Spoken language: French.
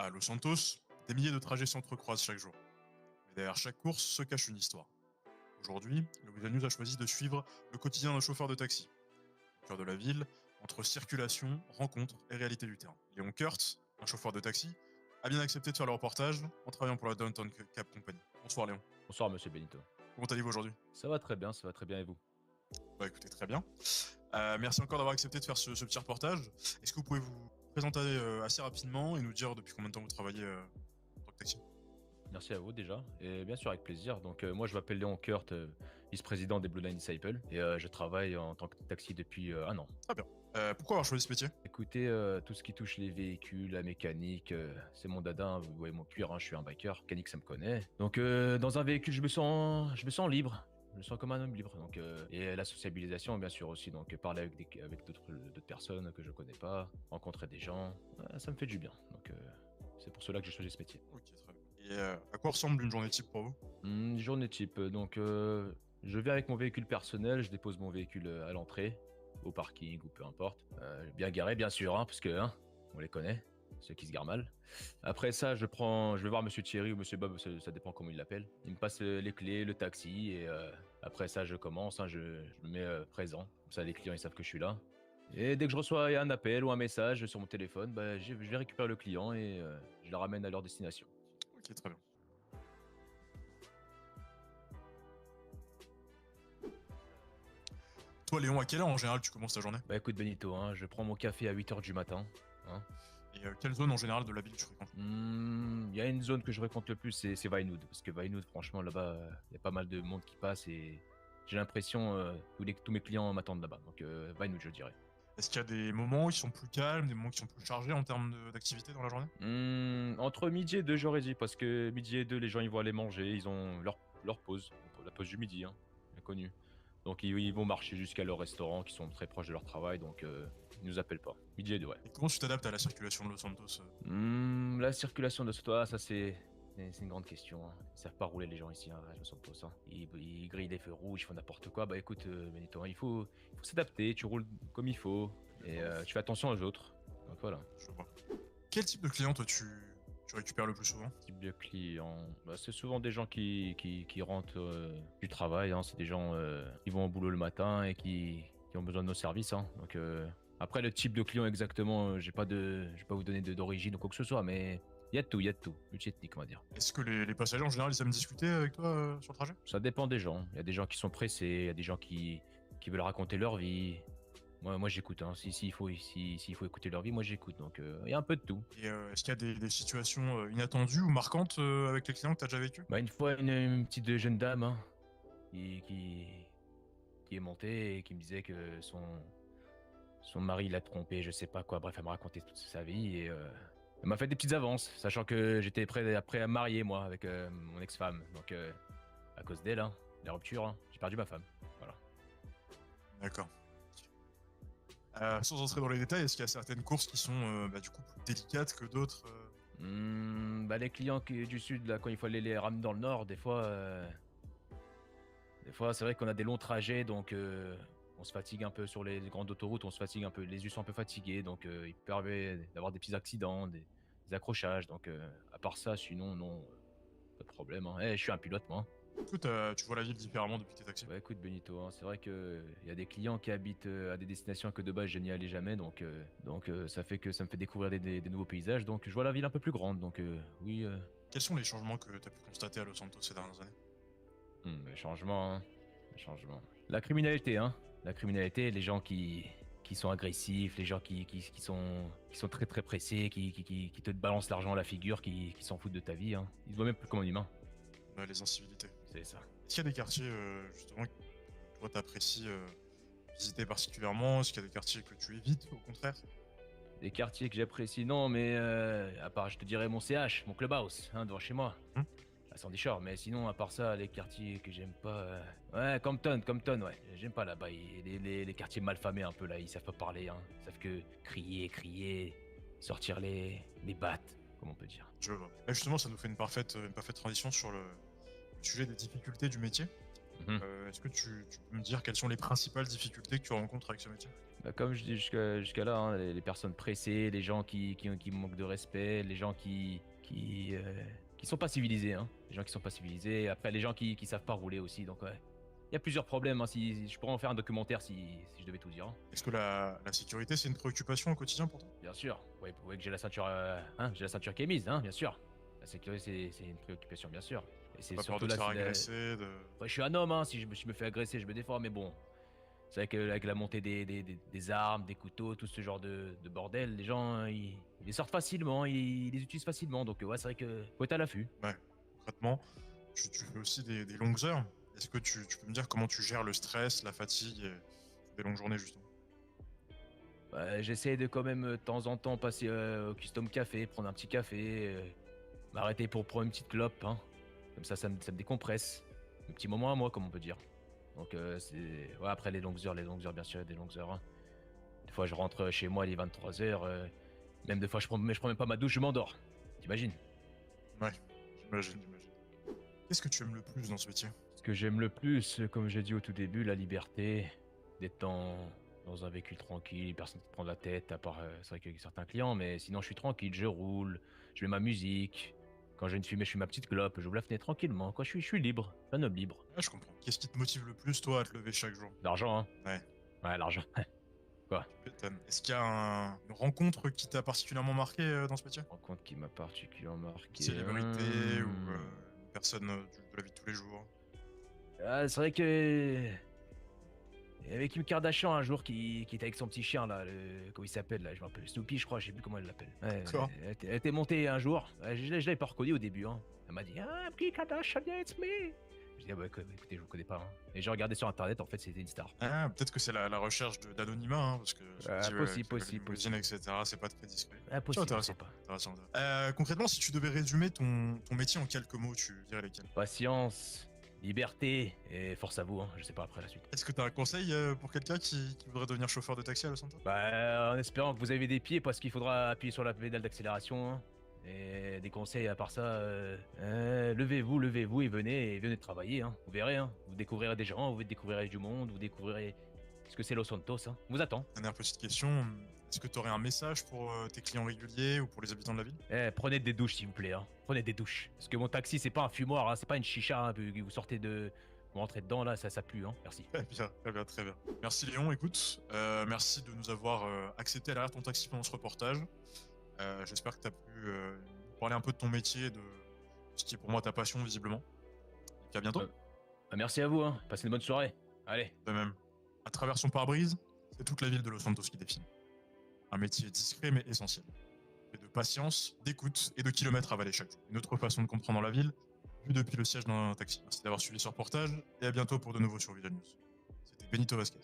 À Los Santos, des milliers de trajets s'entrecroisent chaque jour. Mais derrière chaque course se cache une histoire. Aujourd'hui, le Weekend News a choisi de suivre le quotidien d'un chauffeur de taxi. Au cœur de la ville, entre circulation, rencontres et réalité du terrain. Léon Kurtz, un chauffeur de taxi, a bien accepté de faire le reportage en travaillant pour la Downtown Cab Company. Bonsoir Léon. Bonsoir Monsieur Benito. Comment allez-vous aujourd'hui? Ça va très bien et vous? Bah écoutez, très bien. Merci encore d'avoir accepté de faire ce petit reportage. Est-ce que vous pouvez vous présenter assez rapidement et nous dire depuis combien de temps vous travaillez en tant que taxi? Merci à vous déjà, et bien sûr avec plaisir. Donc moi je m'appelle Léon Kurt, vice-président des Blue Line Disciples, et je travaille en tant que taxi depuis 1 an. Très bien. Pourquoi avoir choisi ce métier? Écoutez, tout ce qui touche les véhicules, la mécanique, c'est mon dada, hein. Vous voyez mon cuir, hein, je suis un biker, mécanique ça me connaît. Donc dans un véhicule je me sens libre. Je me sens comme un homme libre. Donc, et la sociabilisation, bien sûr, aussi. Donc, parler avec d'autres personnes que je connais pas, rencontrer des gens, ça me fait du bien. Donc, c'est pour cela que j'ai choisi ce métier. Ok, très bien. Et à quoi ressemble une journée type pour vous? Journée type. Donc, je viens avec mon véhicule personnel, je dépose mon véhicule à l'entrée, au parking ou peu importe. Bien garé, bien sûr, hein, parce que on les connaît, ceux qui se garent mal. Après ça, je vais voir Monsieur Thierry ou Monsieur Bob, ça dépend comment il l'appelle. Il me passe les clés, le taxi, et après ça, je commence, hein, je me mets présent. Comme ça, les clients, ils savent que je suis là. Et dès que je reçois un appel ou un message sur mon téléphone, bah, je vais récupérer le client et je le ramène à leur destination. Ok, très bien. Toi, Léon, à quelle heure en général tu commences ta journée? Bah écoute Benito, hein, je prends mon café à 8 h du matin. Hein. Et quelle zone en général de la ville tu fréquentes? Il y a une zone que je fréquente le plus, c'est Vinewood. Parce que Vinewood, franchement, là-bas, il y a pas mal de monde qui passe et j'ai l'impression tous mes clients m'attendent là-bas. Donc Vinewood, je dirais. Est-ce qu'il y a des moments qui sont plus calmes, des moments qui sont plus chargés en termes d'activité dans la journée? Entre midi et 2, j'aurais dit, parce que midi et 2, les gens ils vont aller manger, ils ont leur pause, la pause du midi, hein, bien connu. Donc ils vont marcher jusqu'à leur restaurant, qui sont très proches de leur travail, donc ils nous appellent pas. Midi et 2, ouais. Et comment tu t'adaptes à la circulation de Los Santos? La circulation de ce toit, ça c'est une grande question. Hein. Ils savent pas rouler les gens ici, hein, à Los Santos. Hein. Ils grillent des feux rouges, ils font n'importe quoi. Bah écoute, Benito, hein, il faut s'adapter, tu roules comme il faut, et tu fais attention aux autres. Donc voilà. Je vois. Quel type de client, toi, tu récupères le plus souvent? Type de client, bah, c'est souvent des gens qui rentrent du travail. Hein. C'est des gens qui vont au boulot le matin et qui ont besoin de nos services. Hein. Donc après le type de client exactement, je vais pas vous donner d'origine ou quoi que ce soit, mais il y a de tout, multi-ethnique on va dire. Est-ce que les passagers en général ils aiment discuter avec toi sur le trajet? Ça dépend des gens. Il y a des gens qui sont pressés, il y a des gens qui veulent raconter leur vie. Moi j'écoute. Hein. S'il faut écouter leur vie, moi j'écoute. Donc il y a un peu de tout. Et est-ce qu'il y a des situations inattendues ou marquantes avec les clients que tu as déjà vécu? Bah, une fois, une petite jeune dame hein, qui est montée et qui me disait que son mari l'a trompé, je sais pas quoi. Bref, elle m'a raconté toute sa vie et elle m'a fait des petites avances, sachant que j'étais prêt à me marier, moi, avec mon ex-femme. Donc, à cause d'elle, hein, la rupture, hein, j'ai perdu ma femme. Voilà. D'accord. Sans entrer dans les détails, est-ce qu'il y a certaines courses qui sont du coup plus délicates que d'autres Bah, les clients du sud, là, quand il faut aller les ramener dans le nord, des fois, c'est vrai qu'on a des longs trajets, donc on se fatigue un peu sur les grandes autoroutes, on se fatigue un peu, les yeux sont un peu fatigués, donc il peut arriver d'avoir des petits accidents, des accrochages. Donc à part ça, sinon, non, pas de problème. Hein. Je suis un pilote, moi. Est-ce que tu vois la ville différemment depuis tes taxis? Bah écoute Benito, hein, c'est vrai que il y a des clients qui habitent à des destinations que de base je n'y allais jamais, donc ça fait que ça me fait découvrir des nouveaux paysages, donc je vois la ville un peu plus grande, donc oui. Quels sont les changements que tu as pu constater à Los Santos ces dernières années? Les changements, hein, les changements. La criminalité, hein, les gens qui sont agressifs, les gens qui sont très très pressés, qui te balancent l'argent à la figure, qui s'en foutent de ta vie, hein. Ils se voient même plus comme un humain. Les incivilités. C'est ça. Est-ce qu'il y a des quartiers justement que toi t'apprécies visiter particulièrement? Est-ce qu'il y a des quartiers que tu évites au contraire? Des quartiers que j'apprécie, non, mais à part, je te dirais mon CH, mon clubhouse, hein, devant chez moi. À Sandy Shore, mais sinon, à part ça, les quartiers que j'aime pas. Ouais, Compton, ouais. J'aime pas là-bas. Les quartiers malfamés un peu là, ils savent pas parler, hein. Ils savent que crier, sortir les battes, comme on peut dire. Je vois. Là, justement, ça nous fait une parfaite transition sur le sujet des difficultés du métier. Mhm. Est-ce que tu peux me dire quelles sont les principales difficultés que tu rencontres avec ce métier? Bah, comme je dis jusqu'à là, hein, les personnes pressées, les gens qui manquent de respect, les gens qui sont pas civilisés, hein. Les gens qui sont pas civilisés. Après, les gens qui savent pas rouler aussi. Donc, ouais. Il y a plusieurs problèmes, hein. Si je pourrais en faire un documentaire si je devais tout dire, hein. Est-ce que la sécurité, c'est une préoccupation au quotidien pour toi? Bien sûr. Ouais, vous voyez que j'ai la ceinture, hein, j'ai la ceinture qui est mise, hein, bien sûr. La sécurité, c'est une préoccupation, bien sûr. Et T'as c'est pas peur de surtout te là, faire c'est agresser, de... ouais, je suis un homme, hein. Si je me fais agresser, je me défends. Mais bon, c'est vrai qu'avec la montée des armes, des couteaux, tout ce genre de bordel, les gens, ils les sortent facilement, ils les utilisent facilement. Donc, ouais, c'est vrai que faut être à l'affût. Ouais, concrètement, tu fais aussi des longues heures. Est-ce que tu peux me dire comment tu gères le stress, la fatigue sur des longues journées, justement? Ouais, j'essaie de quand même, de temps en temps, passer, au Custom Café, prendre un petit café, m'arrêter pour prendre une petite clope, hein. Comme ça me décompresse. Un petit moment à moi, comme on peut dire. Donc, c'est ouais, après les longues heures, bien sûr, il y a des longues heures, hein. Des fois, je rentre chez moi, il est 23h, même des fois, je prends même pas ma douche, je m'endors. Tu imagines? Ouais, j'imagine. Qu'est-ce que tu aimes le plus dans ce métier? Ce que j'aime le plus, comme j'ai dit au tout début, la liberté, d'être dans un véhicule tranquille, personne qui te prend la tête, à part, c'est vrai qu'avec certains clients, mais sinon je suis tranquille, je roule, je mets ma musique. Quand j'ai une fumée, je fume ma petite clope, j'ouvre la fenêtre tranquillement, quoi, je suis libre, un homme libre. Ouais, je comprends. Qu'est-ce qui te motive le plus, toi, à te lever chaque jour? L'argent, hein? Ouais, Ouais, l'argent. Quoi? tu m'étonnes. Est-ce qu'il y a une rencontre qui t'a particulièrement marqué dans ce métier? Rencontre qui m'a particulièrement Une marqué, célébrité ou une personne de la vie de tous les jours? Ah, c'est vrai que il y avait Kim Kardashian un jour qui était avec son petit chien là, comment il s'appelle là? Je me rappelle, Snoopy je crois, je sais plus comment elle l'appelle. Ouais, D'accord. elle était montée un jour, ouais, je l'avais pas reconnu au début, hein. Elle m'a dit: «Ah, Kim Kardashian, yeah, it's me!» J'ai dit: «Ah bah, écoutez, je vous connais pas, hein», et j'ai regardé sur internet, en fait, c'était une star. Ah, peut-être que c'est la recherche d'anonymat, hein, parce que je me dis, ouais, avec Possible, la possible, limousine, possible. etc., c'est pas très discret. Tiens, Possible, je sais intéressant. pas. Intéressant. Concrètement, si tu devais résumer ton métier en quelques mots, tu dirais lesquels? Patience, liberté et force à vous, hein, je sais pas après la suite. Est-ce que tu as un conseil pour quelqu'un qui voudrait devenir chauffeur de taxi à Los Santos? Bah, en espérant que vous avez des pieds parce qu'il faudra appuyer sur la pédale d'accélération, hein. Et des conseils à part ça, levez-vous et venez travailler, hein. Vous verrez, hein. Vous découvrirez des gens, vous découvrirez du monde, vous découvrirez ce que c'est Los Santos, hein. On vous attend. Dernière petite question, est-ce que tu aurais un message pour tes clients réguliers ou pour les habitants de la ville? Prenez des douches s'il vous plaît, hein. Prenez des douches. Parce que mon taxi, c'est pas un fumoir, hein, c'est pas une chicha, hein, vous sortez de. Vous rentrez dedans là, ça pue, hein. Merci. Très bien, très bien, très bien. Merci Léon, écoute, merci de nous avoir accepté à l'arrière ton taxi pendant ce reportage. J'espère que tu as pu parler un peu de ton métier, de ce qui est pour moi ta passion visiblement. Et puis à bientôt. Euh, Bah, merci à vous, hein. Passez une bonne soirée. Allez. De même. À travers son pare-brise, c'est toute la ville de Los Santos qui définit. Un métier discret mais essentiel. Fait de patience, d'écoute et de kilomètres avalés chaque jour. Une autre façon de comprendre la ville, vue depuis le siège d'un taxi. Merci d'avoir suivi ce reportage et à bientôt pour de nouveaux sur Visual News. C'était Benito Vasquez.